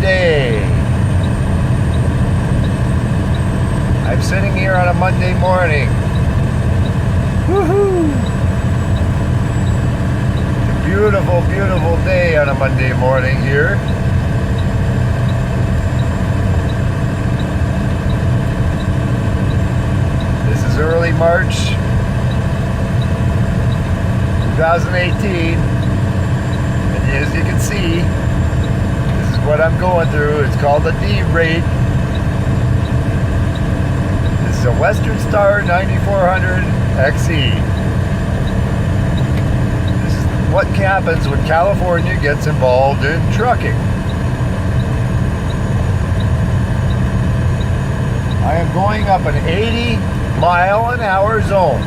day. I'm sitting here on a Monday morning. Woohoo! It's a beautiful, beautiful day on a Monday morning here. This is early March 2018. And as you can see, this is what I'm going through. It's called the D-rate. This is a Western Star 9400 XE. This is what happens when California gets involved in trucking. I am going up an 80-mile-an-hour zone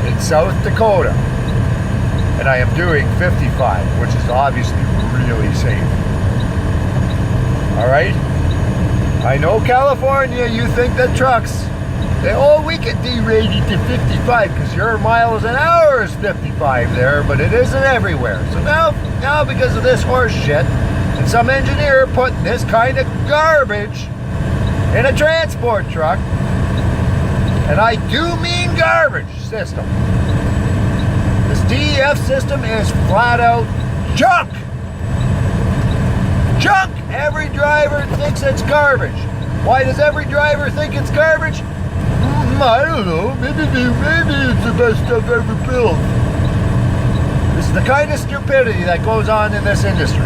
in South Dakota. And I am doing 55, which is obviously really safe. Alright? I know California, you think that trucks, we can derate it to 55 because your miles an hour is 55 there, but it isn't everywhere. So now because of this horse shit, and some engineer putting this kind of garbage in a transport truck, and I do mean garbage system. This DEF system is flat out junk. Junk! Every driver thinks it's garbage. Why does every driver think it's garbage? I don't know. Maybe it's the best stuff ever built. This is the kind of stupidity that goes on in this industry.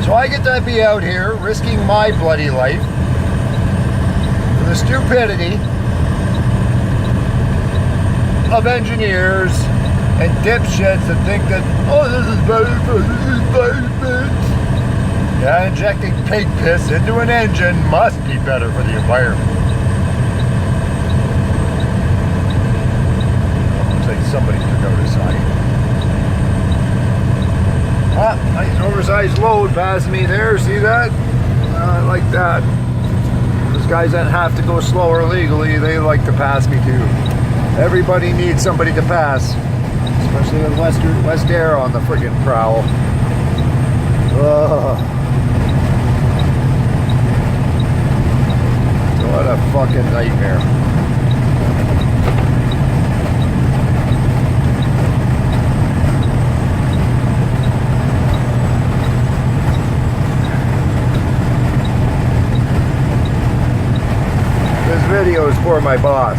So I get to be out here risking my bloody life for the stupidity of engineers and dipshits that think that, this is better for the environment. Yeah, injecting pig piss into an engine must be better for the environment. Looks like somebody took out a sign. Nice oversized load passing me there, see that? I like that. Those guys that have to go slower legally, they like to pass me too. Everybody needs somebody to pass, especially with West Air on the friggin' prowl. What a fucking nightmare. This video is for my boss.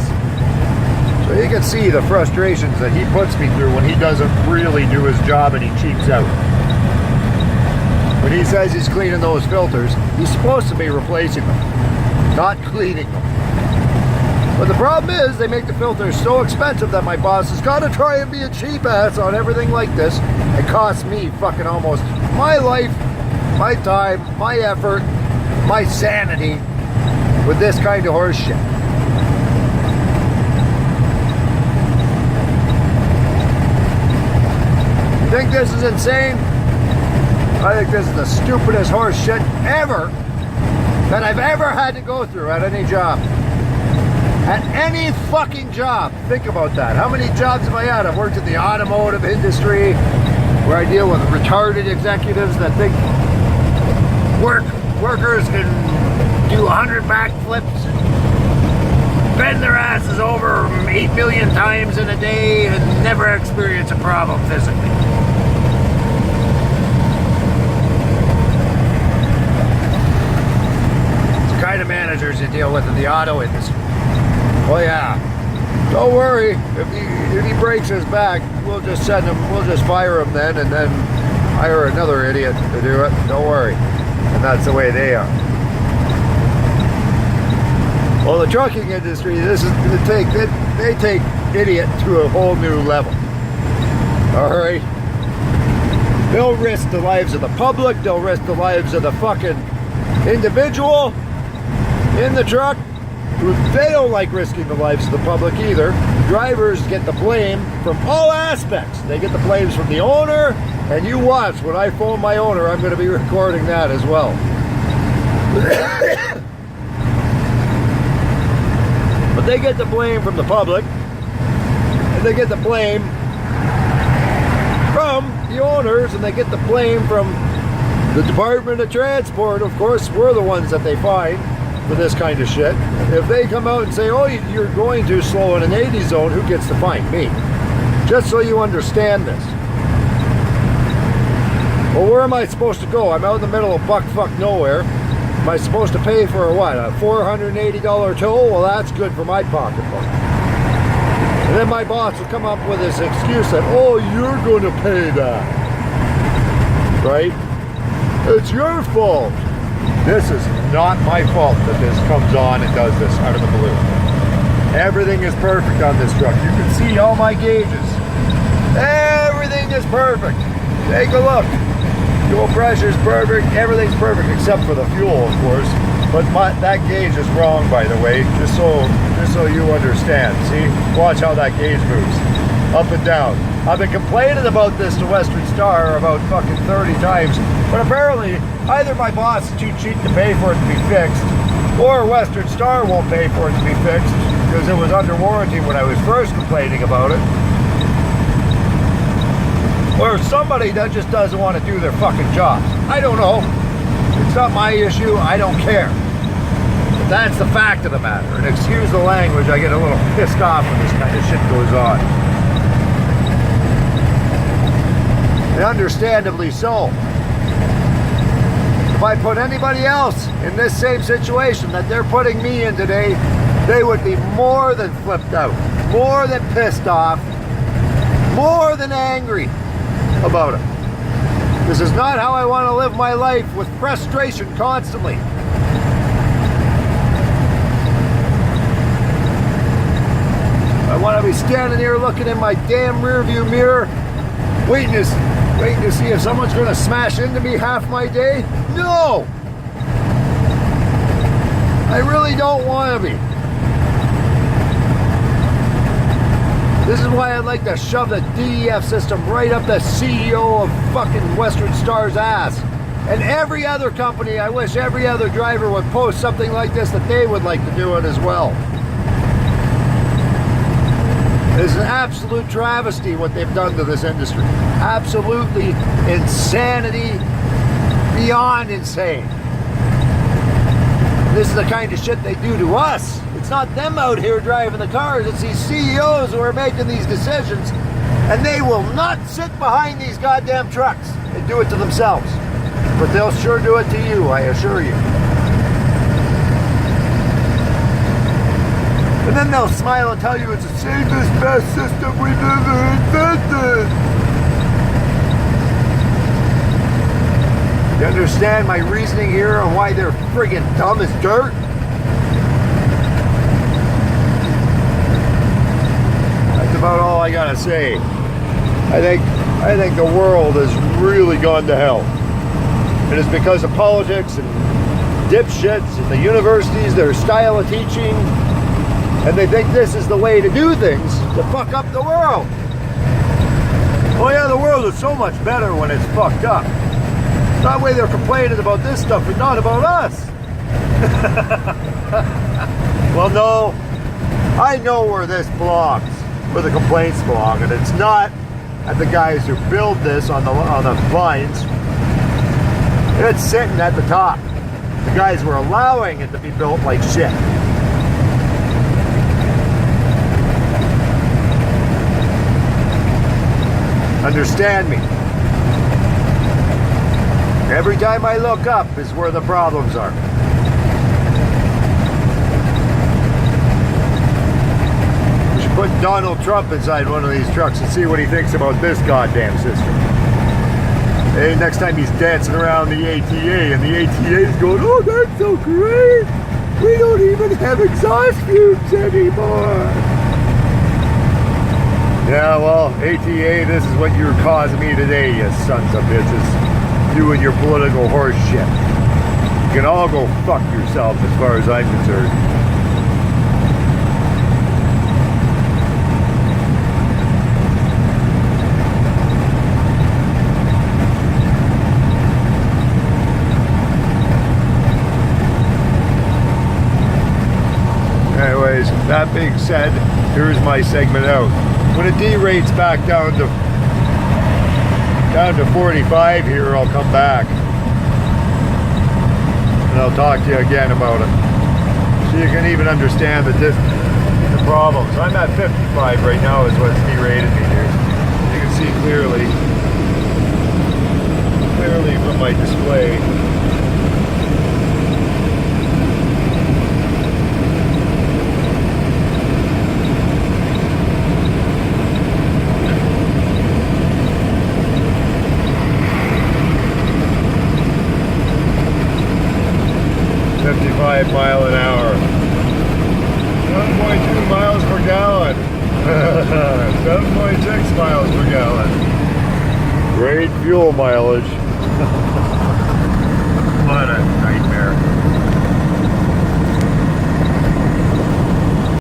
So you can see the frustrations that he puts me through when he doesn't really do his job and he cheats out. When he says he's cleaning those filters, he's supposed to be replacing them, not cleaning them. But the problem is they make the filters so expensive that my boss has got to try and be a cheap ass on everything like this. It costs me fucking almost my life, my time, my effort, my sanity with this kind of horse shit. Think this is insane? I think this is the stupidest horse shit ever that I've ever had to go through at any job. At any fucking job. Think about that. How many jobs have I had? I've worked in the automotive industry where I deal with retarded executives that think workers can do 100 backflips and bend their asses over 8 million times in a day and never experience a problem physically. Kind of managers you deal with in the auto industry. Oh yeah, don't worry, if he breaks his back, we'll just fire him then, and then hire another idiot to do it. Don't worry. And that's the way they are. Well, the trucking industry, they take idiot to a whole new level. Alright? They'll risk the lives of the public, they'll risk the lives of the fucking individual in the truck. They don't like risking the lives of the public either. The drivers get the blame from all aspects. They get the blames from the owner, and you watch, when I phone my owner, I'm going to be recording that as well. But they get the blame from the public, and they get the blame from the owners, and they get the blame from The Department of Transport, of course, we're the ones that they fine for this kind of shit. If they come out and say, oh, you're going too slow in an 80 zone, who gets to fine? Me. Just so you understand this. Well, where am I supposed to go? I'm out in the middle of buck-fuck nowhere. Am I supposed to pay for a what? A $480 toll? Well, that's good for my pocketbook. And then my boss will come up with this excuse that, oh, you're going to pay that. Right? It's your fault. This is not my fault that this comes on and does this out of the blue. Everything is perfect on this truck. You can see all my gauges. Everything is perfect. Take a look. Fuel pressure is perfect. Everything's perfect except for the fuel, of course. But that gauge is wrong, by the way, just so you understand. See? Watch how that gauge moves. Up and down. I've been complaining about this to Western Star about fucking 30 times, but apparently either my boss is too cheap to pay for it to be fixed, or Western Star won't pay for it to be fixed because it was under warranty when I was first complaining about it. Or somebody that just doesn't want to do their fucking job. I don't know. It's not my issue. I don't care. But that's the fact of the matter. And excuse the language, I get a little pissed off when this kind of shit goes on. And understandably so. If I put anybody else in this same situation that they're putting me in today, they would be more than flipped out, more than pissed off, more than angry about it. This is not how I want to live my life, with frustration constantly. I want to be standing here looking in my damn rearview mirror, waiting to see if someone's going to smash into me half my day. No! I really don't want to be. This is why I'd like to shove the DEF system right up the CEO of fucking Western Star's ass. And every other company, I wish every other driver would post something like this, that they would like to do it as well. It's an absolute travesty what they've done to this industry. Absolutely insanity, beyond insane. This is the kind of shit they do to us. It's not them out here driving the cars, it's these CEOs who are making these decisions, and they will not sit behind these goddamn trucks and do it to themselves. But they'll sure do it to you, I assure you. And then they'll smile and tell you it's the safest, best system we've ever invented. You understand my reasoning here on why they're friggin' dumb as dirt? That's about all I gotta say. I think the world has really gone to hell. And it's because of politics and dipshits and the universities, their style of teaching, and they think this is the way to do things to fuck up the world. Oh yeah, the world is so much better when it's fucked up. That way they're complaining about this stuff but not about us. Well, no, I know where this belongs, where the complaints belong, and it's not at the guys who build this on the lines. It's sitting at the top. The guys were allowing it to be built like shit. Understand me. Every time I look up is where the problems are. We should put Donald Trump inside one of these trucks and see what he thinks about this goddamn system. Hey, next time he's dancing around the ATA and the ATA is going, oh, that's so great. We don't even have exhaust fumes anymore. Yeah, well, ATA, this is what you're causing me today, you sons of bitches. You and your political horse shit. You can all go fuck yourself as far as I'm concerned. Anyways, that being said, here's my segment out. When it derates back down to 45 here, I'll come back. and I'll talk to you again about it. So you can even understand the problems. I'm at 55 right now is what's derated me here. You can see clearly from my display. Mile an hour. 7.2 miles per gallon. 7.6 miles per gallon. Great fuel mileage. What a nightmare.